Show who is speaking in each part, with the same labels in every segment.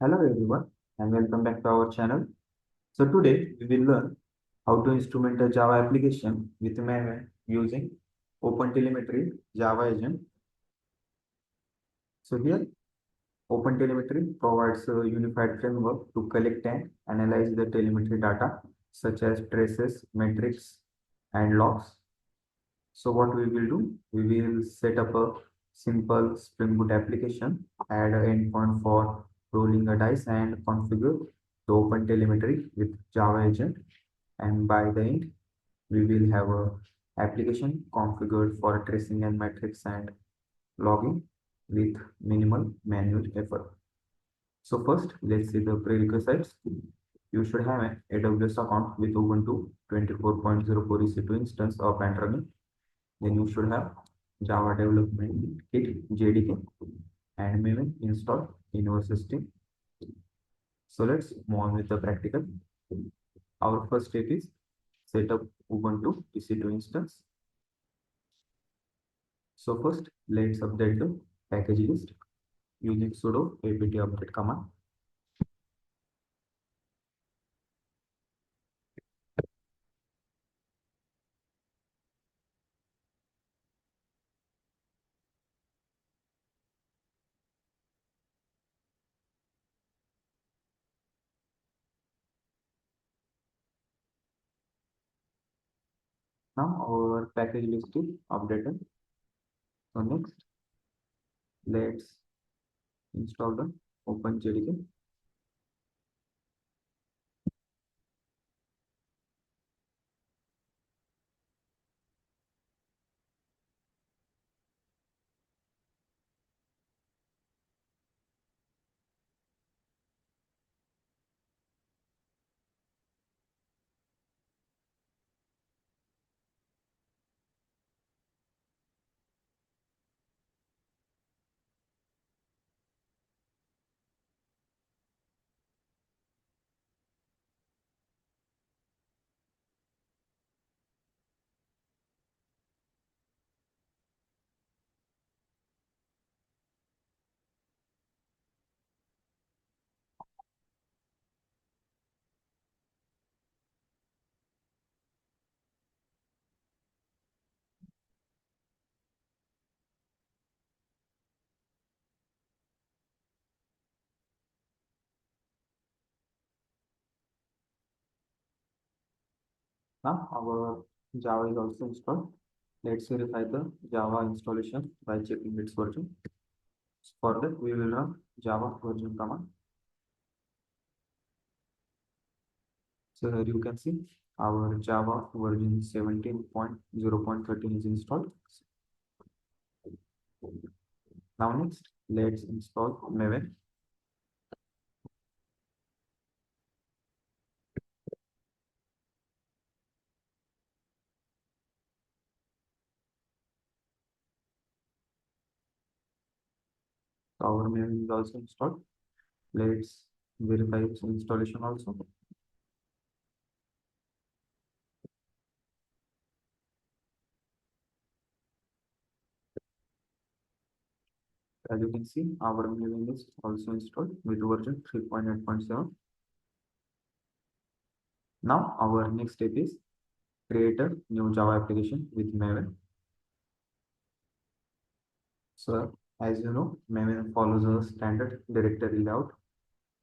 Speaker 1: Hello everyone and welcome back to our channel. So today we will learn how to instrument a Java application with Maven using Opentelemetry Java agent. So here Opentelemetry provides a unified framework to collect and analyze the telemetry data such as traces, metrics and logs. So what we will do, we will set up a simple Spring Boot application, add an endpoint for rolling a dice and configure the Opentelemetry with Java agent. And by the end, we will have a application configured for tracing and metrics and logging with minimal manual effort. So first, let's see the prerequisites. You should have an AWS account with Ubuntu 24.04 EC2 instance up and running. Then you should have Java Development Kit JDK and Maven installed in your system. So let's move on with the practical. Our first step is set up Ubuntu EC2 instance. So first, let's update the package list using sudo apt update command. Now our package list is updated. So next, let's install the OpenJDK. Now our Java is also installed. Let's verify the Java installation by checking its version. For that, we will run Java version command. So here you can see our Java version 17.0.13 is installed. Now next, let's install Maven. Our Maven is also installed. Let's verify its installation also. As you can see, our Maven is also installed with version 3.8.7. Now our next step is create a new Java application with Maven. So as you know, Maven follows a standard directory layout,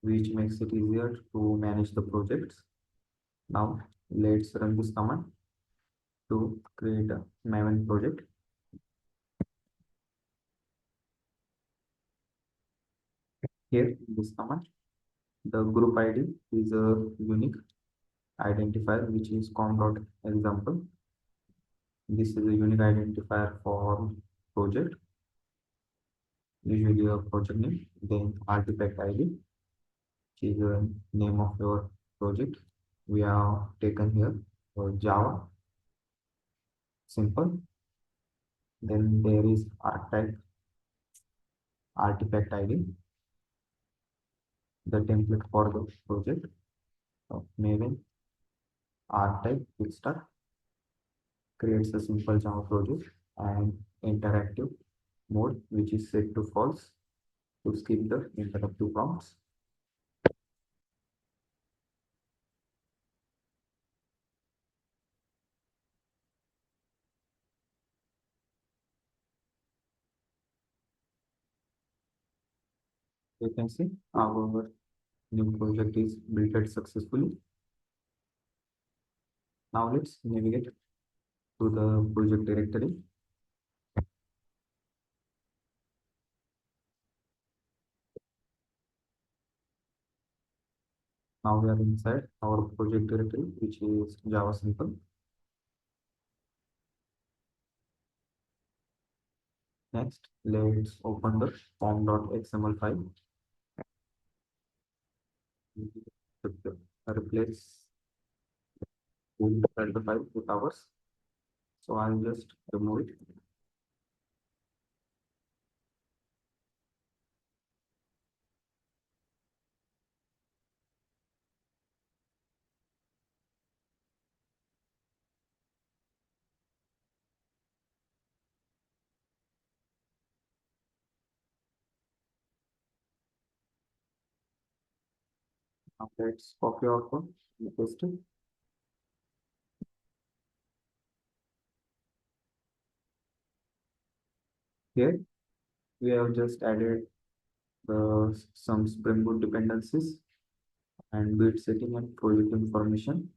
Speaker 1: which makes it easier to manage the projects. Now let's run this command to create a Maven project. Here in this command, the group ID is a unique identifier which is com.example. This is a unique identifier for project, usually a project name, then artifact ID, which is the name of your project. We have taken here for Java, simple. Then there is artifact ID, the template for the project. So Maven artype kickstart creates a simple Java project and interactive mode, which is set to false to skip the interactive prompts. You can see our new project is built successfully. Now let's navigate to the project directory. Now we are inside our project directory, which is Java Simple. Next, let's open the form.xml file. Replace the file with ours. So I'll just remove it. Now let's copy our code and paste it. Here we have just added some Spring Boot dependencies and build setting and project information.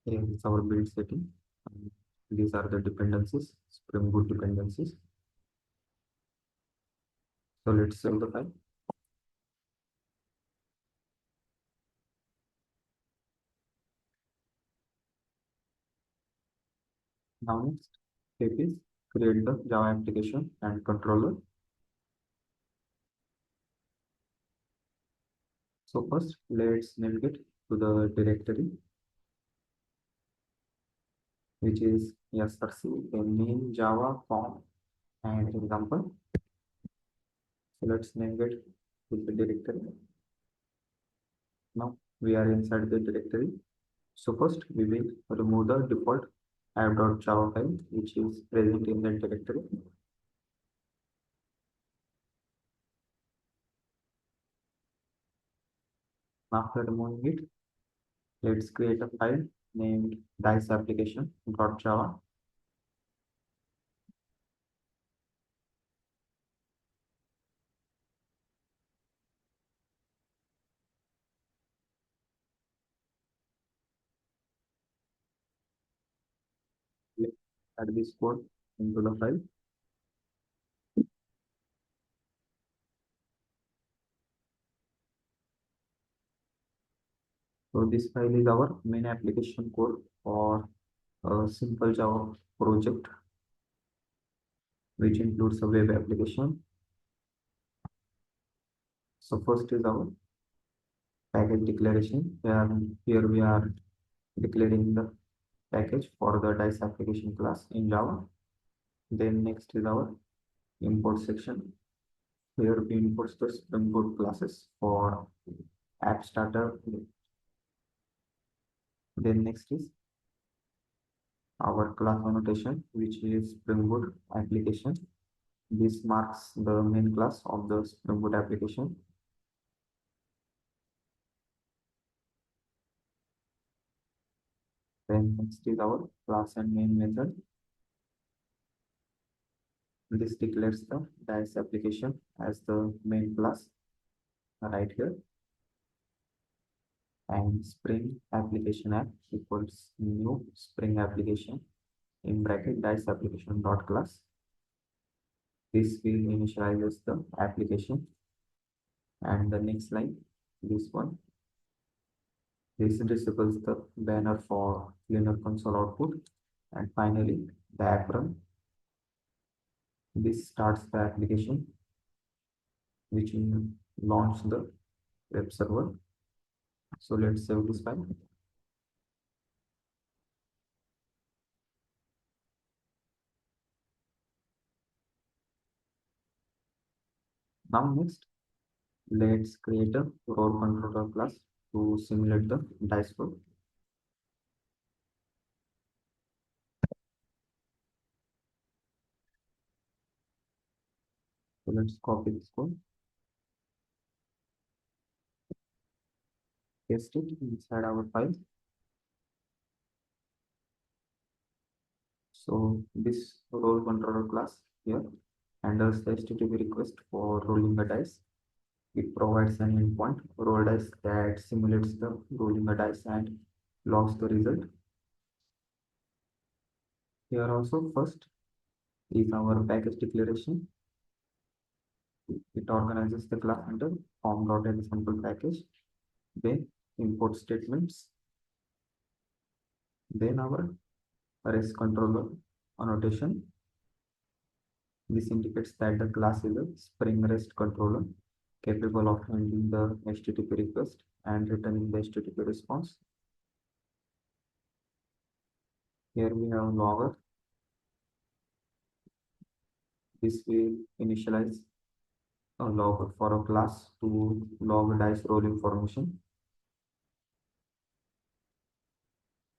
Speaker 1: Here is our build setting. These are the dependencies, Spring Boot dependencies. So let's save the file. Now next step is create the Java application and controller. So first let's navigate to the directory, which is src, the main Java form and example. So let's navigate to the directory. Now we are inside the directory. So first we will remove the default app.java file which is present in the directory. After removing it, let's create a file named diceapplication.java. Let's add this code into the file. So this file is our main application code for a simple Java project, which includes a web application. So first is our package declaration. Here we are declaring the package for the dice application class in Java. Then next is our import section. Here we import the Spring Boot classes for app starter. Then next is our class annotation, which is Spring Boot application. This marks the main class of the Spring Boot application. Then next is our class and main method. This declares the dice application as the main class right here. And Spring application app equals new Spring application in bracket dice application dot class. This will initialize the application. And the next line, this one, this disables the banner for cleaner console output. And finally, the app run. This starts the application, which will launch the web server. So let's save this file. Now next, let's create a role controller class to simulate the dice flow. So let's copy this code, paste it inside our file. So this role controller class here, handles the HTTP request for rolling a dice. It provides an endpoint roll dice that simulates the rolling a dice and logs the result. Here also first is our package declaration. It organizes the class under form.example package. Then import statements. Then our REST controller annotation. This indicates that the class is a Spring REST controller capable of handling the HTTP request and returning the HTTP response. Here we have logger. This will initialize a logger for a class to log dice roll information.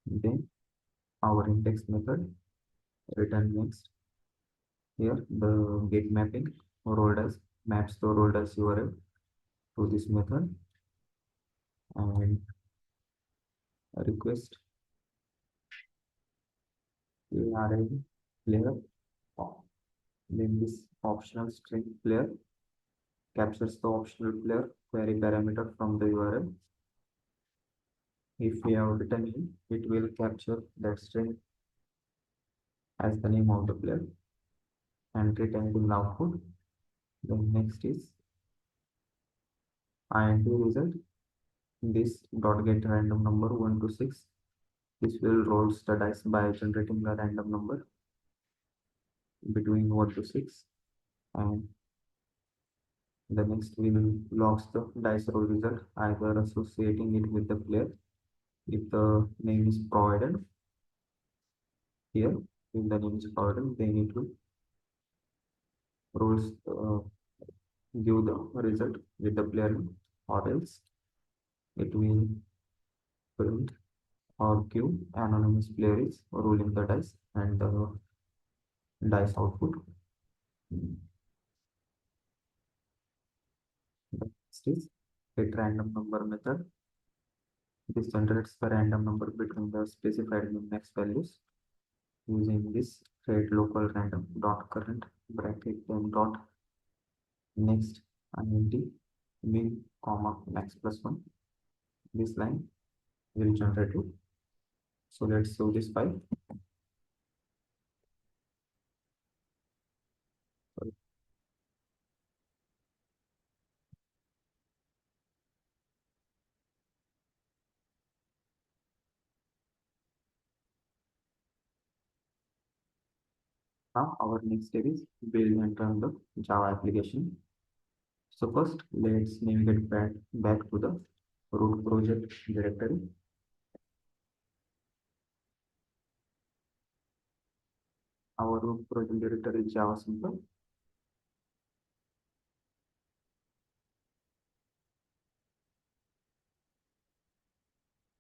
Speaker 1: Then our index method return next. Here the get mapping roll dice maps the roll dice URL to this method and request array player. Then this optional string player captures the optional player query parameter from the URL. If we have written in, it will capture that string as the name of the player and return in the output. Then next is int result. This dot get random number 1 to 6. This will rolls the dice by generating the random number between 1 to 6, and the next will logs the dice roll result, either associating it with the player if the name is provided. Here, if the name is provided, then it will rolls give the result with the player name, or else it will print or give anonymous player is rolling the dice and the dice output. Next is get random number method. This generates the random number between the specified min-max values using this create local random dot current bracket then dot next int min comma max plus 1. This line will generate it. So let's save this file. Sorry. Now our next step is build and run the Java application. So first let's navigate back to the root project directory. Our root project directory is Java simple.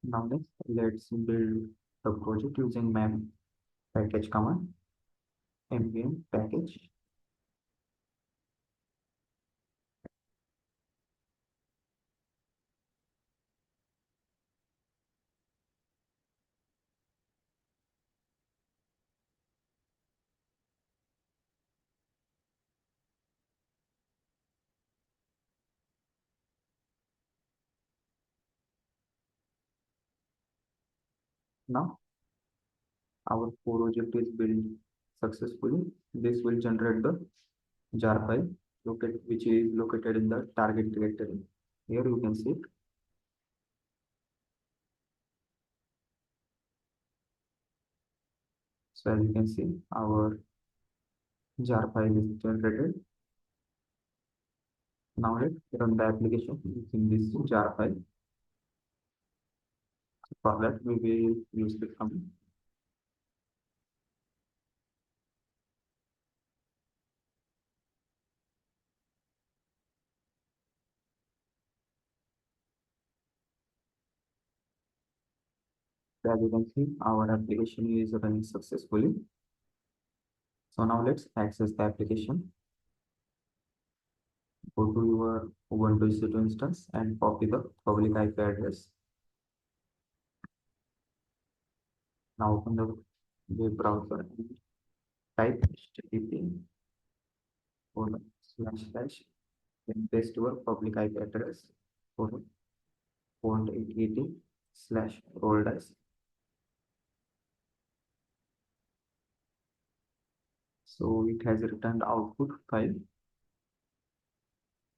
Speaker 1: Now next let's build the project using Maven package command npm package. Now our project is built successfully. This will generate the jar file which is located in the target directory. Here you can see it. So as you can see, our jar file is generated. Now let's run the application using this jar file. For that, we will use the command. As you can see, our application is running successfully. So now let's access the application. Go to your Ubuntu EC2 instance and copy the public IP address. Now open the web browser and type HTTP // then paste your public IP address for port 880 slash roll dice. So it has returned output file.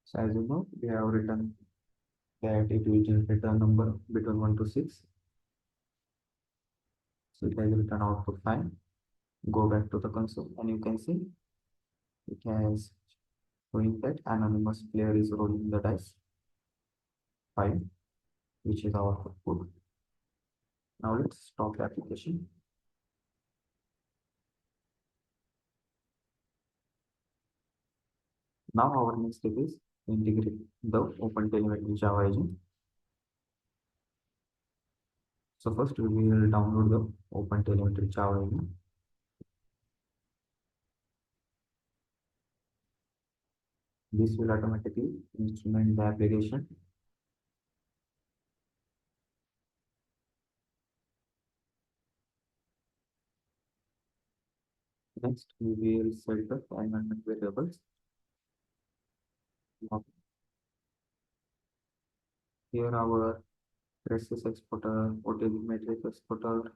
Speaker 1: So as you know, we have written that it will generate a number between 1 to 6. So it has returned output file. Go back to the console and you can see it has showing that anonymous player is rolling the dice file, which is our output. Now let's stop the application. Now our next step is integrate the Opentelemetry Java agent. So first we will download the Opentelemetry Java agent. This will automatically instrument the application. Next, we will set the environment variables. Here our traces exporter, Opentelemetry exporter,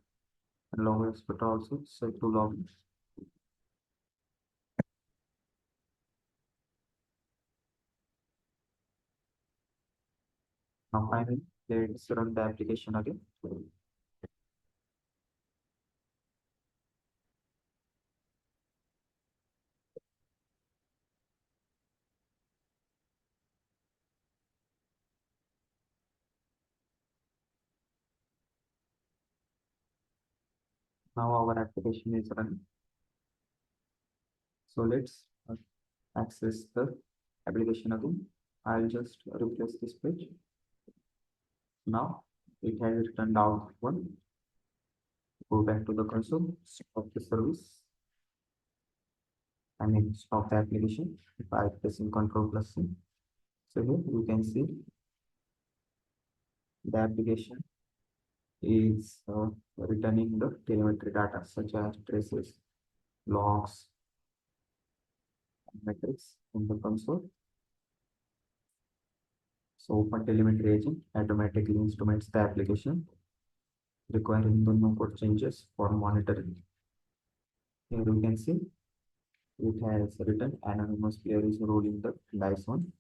Speaker 1: and log exporter also set to log. Now finally, let's run the application again. Now our application is running. So let's access the application again. I'll just refresh this page. Now it has returned out one. Go back to the console, stop the service, and then stop the application by pressing Ctrl+C. So here you can see the application is returning the telemetry data such as traces, logs, and metrics in the console. So Opentelemetry agent automatically instruments the application, requiring the no code changes for monitoring. Here you can see it has written anonymous player is rolling the dice one,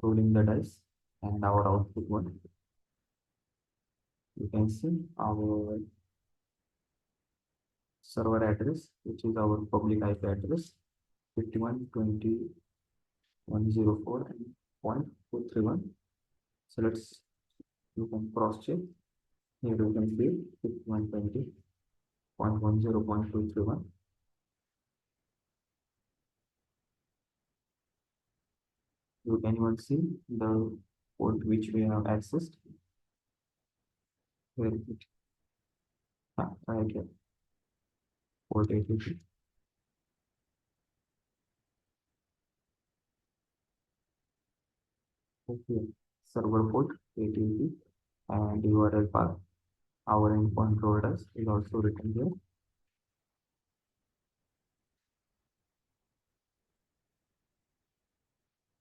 Speaker 1: rolling the dice, and our output one. You can see our server address, which is our public IP address, 51.20.104.231. So you can cross check. Here you can see 51.20.104.231. You can even see the port which we have accessed. Where is it? Right here. Port 880. Okay. Server port 880 and URL path. Our endpoint providers is also written here.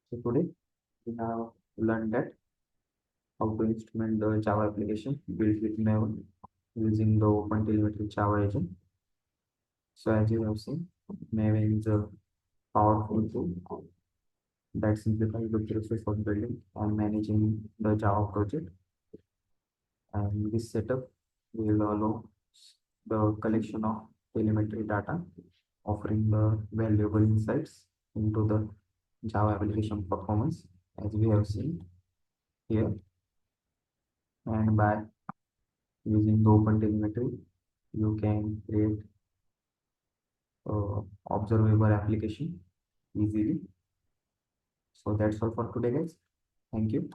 Speaker 1: So today we have learned that how to instrument the Java application built with Maven using the Opentelemetry Java agent. So as you have seen, Maven is a powerful tool that simplifies the process of building and managing the Java project. And this setup will allow the collection of telemetry data, offering the valuable insights into the Java application performance, as we have seen here. And by using the Opentelemetry, you can create observable application easily. So that's all for today, guys. Thank you.